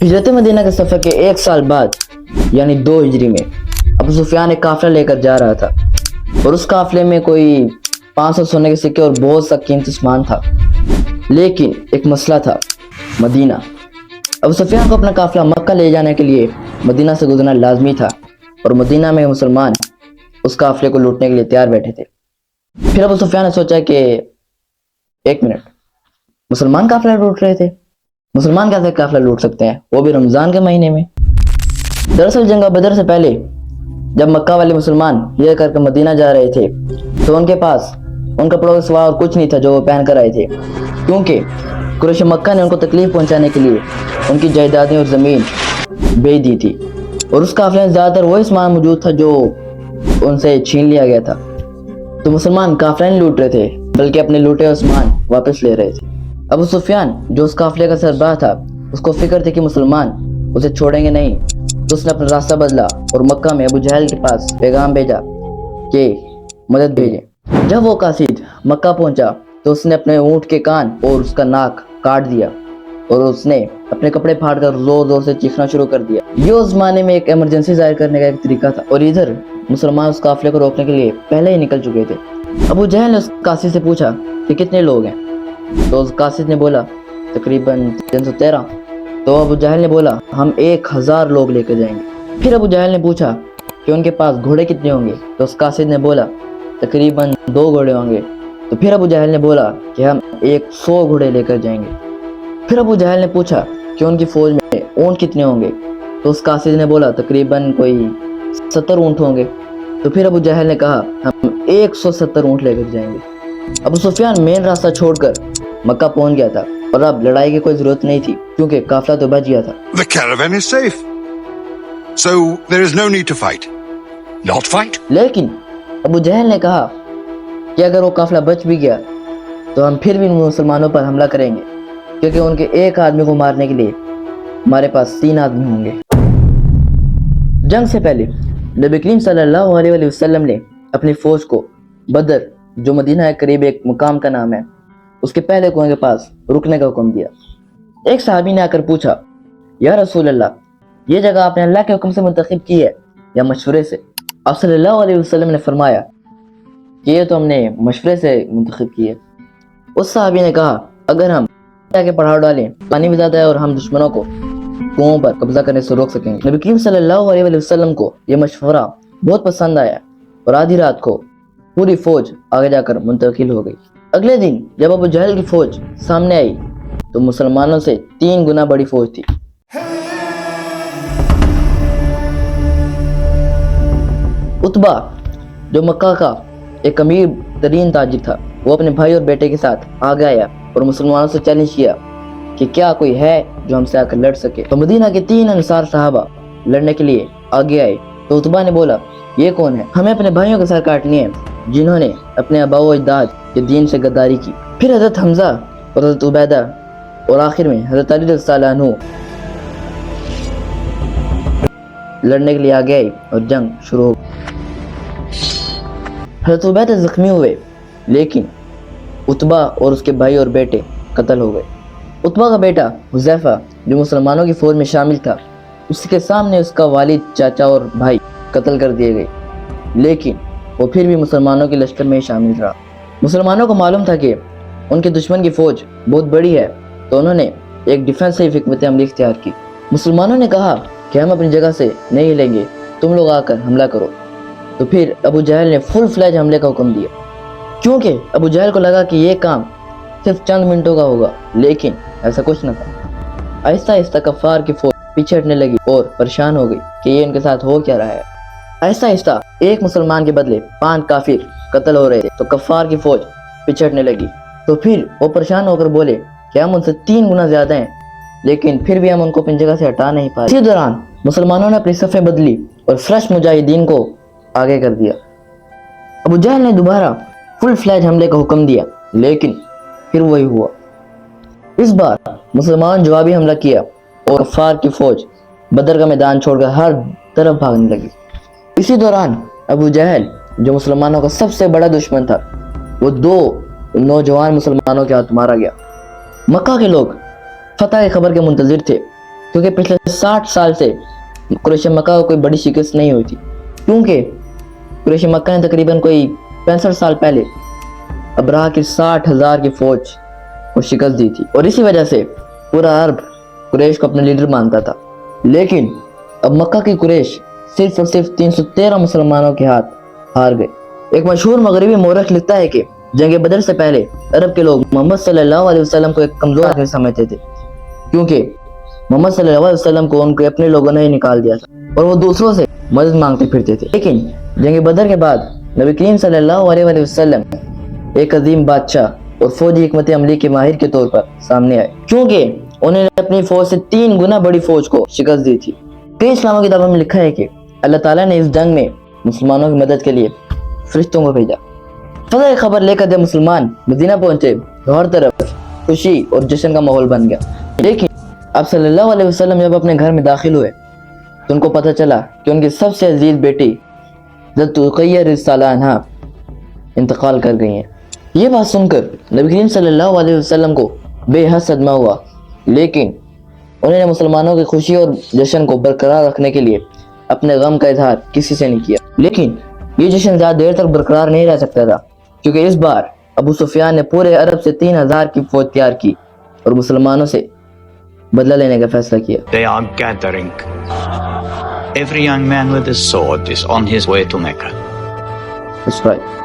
हिजरत मदीना के सफ़र के 1 साल बाद यानी 2 हिजरी में अबू सुफियान एक काफिला लेकर जा रहा था और उस काफिले में कोई 500 सोने के सिक्के और बहुत सा कीमती सामान था। लेकिन एक मसला था, मदीना। अबू सुफियान को अपना काफिला मक्का ले जाने के लिए मदीना से गुजरना लाजमी था और मदीना में मुसलमान उस काफिले को लूटने के लिए तैयार बैठे थे। फिर अबू सुफियान ने सोचा कि एक मिनट, मुसलमान काफिला लूट रहे थे, मुसलमान कैसे काफिला लूट सकते हैं, वो भी रमजान के महीने में। दरअसल जंग बदर से पहले जब मक्का वाले मुसलमान हिजरत करके मदीना जा रहे थे तो उनके पास उन कपड़ों के सिवा और कुछ नहीं था जो वो पहन कर आए थे, क्योंकि कुरैश मक्का ने उनको तकलीफ पहुंचाने के लिए उनकी जायदादें और ज़मीन बेच दी थी और उस काफिले में ज़्यादातर वही सामान मौजूद था जो उनसे छीन लिया गया था। तो मुसलमान काफिला नहीं लूट रहे थे बल्कि अपने लूटे हुए सामान वापस ले रहे थे। अबू सुफियान जो उस काफिले का सरबराह था, उसको फिक्र थी कि मुसलमान उसे छोड़ेंगे नहीं, तो उसने अपना रास्ता बदला और मक्का में अबू जहल के पास पैगाम भेजा कि मदद भेजें। जब वो कासिद मक्का पहुंचा तो उसने अपने ऊंट के कान और उसका नाक काट दिया और उसने अपने कपड़े फाड़कर जोर जोर से चीखना शुरू कर दिया। ये उस जमाने में एक इमरजेंसी जाहिर करने का एक तरीका था और इधर मुसलमान उस काफिले को रोकने के लिए पहले ही निकल चुके थे। अबू जहल ने उस कासिद से पूछा कि कितने लोग हैं, तो उस कासिद ने बोला तकरीबन 313। तो अबू जहल ने बोला हम 1000 लोग लेकर जाएंगे। फिर अबू जहल ने पूछा कि उनके पास घोड़े कितने होंगे, तो उस कासिद ने बोला तकरीबन 2 घोड़े होंगे। तो फिर अबू जहल ने बोला कि हम 100 घोड़े लेकर जाएंगे। फिर अबू जहल ने पूछा कि उनकी फौज में ऊंट कितने होंगे, तो उस कासिद ने बोला तकरीबन कोई 70 ऊंट होंगे। तो फिर अबू जहल ने कहा हम 170 ऊंट लेकर जाएंगे। अबू सुफियान मेन रास्ता छोड़कर मक्का पहुंच गया था और अब लड़ाई की कोई जरूरत नहीं थी क्योंकि काफिला तो बच गया था। The caravan is safe, so there is no need to fight. Not fight. लेकिन अबू जहल ने कहा कि अगर वो काफिला बच भी गया तो हम फिर भी मुसलमानों पर हमला करेंगे, क्योंकि उनके एक आदमी को मारने के लिए हमारे पास 3 आदमी होंगे। जंग से पहले नबी करीम सल्लल्लाहु अलैहि वसल्लम ने अपनी फौज को बदर, जो मदीना के करीब एक मुकाम का नाम है, उसके पहले कुएं के पास रुकने का हुक्म दिया। एक सहाबी ने आकर पूछा, या रसूल अल्लाह, ये जगह आपने अल्लाह के हुक्म से मुंतखब की है या मशवरे से? आप सल्लल्लाहु अलैहि वसल्लम ने फरमाया कि ये तो हमने मशवरे से मुंतखब की है। उस सहाबी ने कहा, अगर हम के पढ़ाव डालें, पानी भी ज्यादा है और हम दुश्मनों को कुओं पर कब्जा करने से रोक सकेंगे। नबी करीम सल्लल्लाहु अलैहि वसल्लम को यह मशवरा बहुत पसंद आया और आधी रात को पूरी फौज आगे जाकर मुंतकिल हो गई। अगले दिन जब अबू जहल की फौज सामने आई तो मुसलमानों से 3 गुना बड़ी फौज थी। उतबा जो मक्का का एक अमीर तरीन ताजिर था, वो अपने भाई और बेटे के साथ आगे आया और मुसलमानों से चैलेंज किया कि क्या कोई है जो हमसे आकर लड़ सके। तो मदीना के 3 अंसार साहबा लड़ने के लिए आगे आए। तो उतबा ने बोला, ये कौन है? हमें अपने भाइयों के सर काटनी है जिन्होंने अपने आबाओ अजदाद के दीन से गद्दारी की। फिर हजरत हमजा और हजरत उबैदा और आखिर में हजरत अली रज़ियल्लाहु अन्हु लड़ने के लिए आगे आए और जंग शुरू हो गई। हजरत उबैदा जख्मी हुए लेकिन उतबा और उसके भाई और बेटे कत्ल हो गए। उतबा का बेटा हुज़ैफा जो मुसलमानों की फौज में शामिल था, उसके सामने उसका वालिद, चाचा और भाई कत्ल कर दिए गए, लेकिन वो फिर भी मुसलमानों के लश्कर में शामिल रहा। मुसलमानों को मालूम था कि उनके दुश्मन की फौज बहुत बड़ी है, तो उन्होंने एक डिफेंसिव हिकमत अमली इख्तियार की। मुसलमानों ने कहा कि हम अपनी जगह से नहीं हिलेंगे, तुम लोग आकर हमला करो। तो फिर अबू जहल ने फुल फ्लैज हमले का हुक्म दिया, क्योंकि अबू जहल को लगा कि ये काम सिर्फ चंद मिनटों का होगा, लेकिन ऐसा कुछ न था। आहिस्ता आहिस्ता कफ्फार की फौज पीछे हटने लगी और परेशान हो गई कि ये इनके साथ हो क्या रहा है। आहिस्ता आहिस्ता एक मुसलमान के बदले 5 काफिर कत्ल हो रहे थे, तो कफ्फार की फौज पीछे हटने लगी। तो फिर वो परेशान होकर बोले कि हम उनसे 3 गुना ज्यादा हैं, लेकिन फिर भी हम उनको अपनी जगह से हटा नहीं पाए। इसी दौरान मुसलमानों ने अपनी सफ़ें बदली और फ्रेश मुजाहिदीन को आगे कर दिया। अबू जहल ने दोबारा फुल फ्लैज हमले का हुक्म दिया, लेकिन फिर वही हुआ। इस बार मुसलमान जवाबी हमला किया और कफ्फार की फौज बदर का मैदान छोड़कर हर तरफ भागने लगी। इसी दौरान अबू जहल जो मुसलमानों का सबसे बड़ा दुश्मन था, वो 2 नौजवान मुसलमानों के हाथ मारा गया। मक्का के लोग फतह की खबर के मुंतजिर थे क्योंकि पिछले 60 साल से कुरैश मक्का को कोई बड़ी शिकस्त नहीं हुई थी, क्योंकि कुरैश मक्का ने तकरीबन कोई 65 साल पहले अबराह की 60,000 की फौज को शिकस्त दी थी, और इसी वजह से पूरा अरब कुरैश को अपना लीडर मानता था। लेकिन अब मक्का की कुरैश सिर्फ और सिर्फ 313 मुसलमानों के हाथ हार गए। एक मशहूर मगरबी मौरख लिखता है कि जंग बदर से पहले अरब के लोग मोहम्मद सल्लल्लाहु अलैहि वसल्लम को एक कमजोर आदमी समझते थे, क्योंकि मोहम्मद सल्लल्लाहु अलैहि वसल्लम को उनके अपने लोगों ने ही निकाल दिया था और वो दूसरों से मदद मांगते फिरते थे। लेकिन जंग बदर के बाद नबी करीम सल्लल्लाहु अलैहि वसल्लम एक अजीम बादशाह और फौजी हिकमत अमली के माहिर के तौर पर सामने आए, क्योंकि उन्होंने अपनी फौज से 3 गुना बड़ी फौज को शिकस्त दी थी। कई इस्लामी किताबों में लिखा है कि अल्लाह ताला ने इस जंग में मुसलमानों की मदद के लिए फरिश्तों को भेजा। फजह खबर लेकर जब मुसलमान मदीना पहुंचे तो हर तरफ खुशी और जश्न का माहौल बन गया। लेकिन अब सल्लल्लाहु अलैहि वसल्लम जब अपने घर में दाखिल हुए तो उनको पता चला कि उनकी सबसे अजीज बेटी हज़रत रुक़य्या रज़ियल्लाहु अन्हा इंतकाल कर गई हैं। ये बात सुनकर नबी करीम सल्लल्लाहु अलैहि वसल्लम को बेहद सदमा हुआ, लेकिन उन्होंने मुसलमानों की खुशी और जश्न को बरकरार रखने के लिए अपने गम का इजहार किसी से नहीं किया। लेकिन ये जश्न ज़्यादा देर तक बरकरार नहीं रह सकता था, क्योंकि इस बार अबू सुफियान ने पूरे अरब से 3000 की फौज तैयार की और मुसलमानों से बदला लेने का फैसला किया। They are gathering. Every young man with a sword is on his way to Mecca. That's right.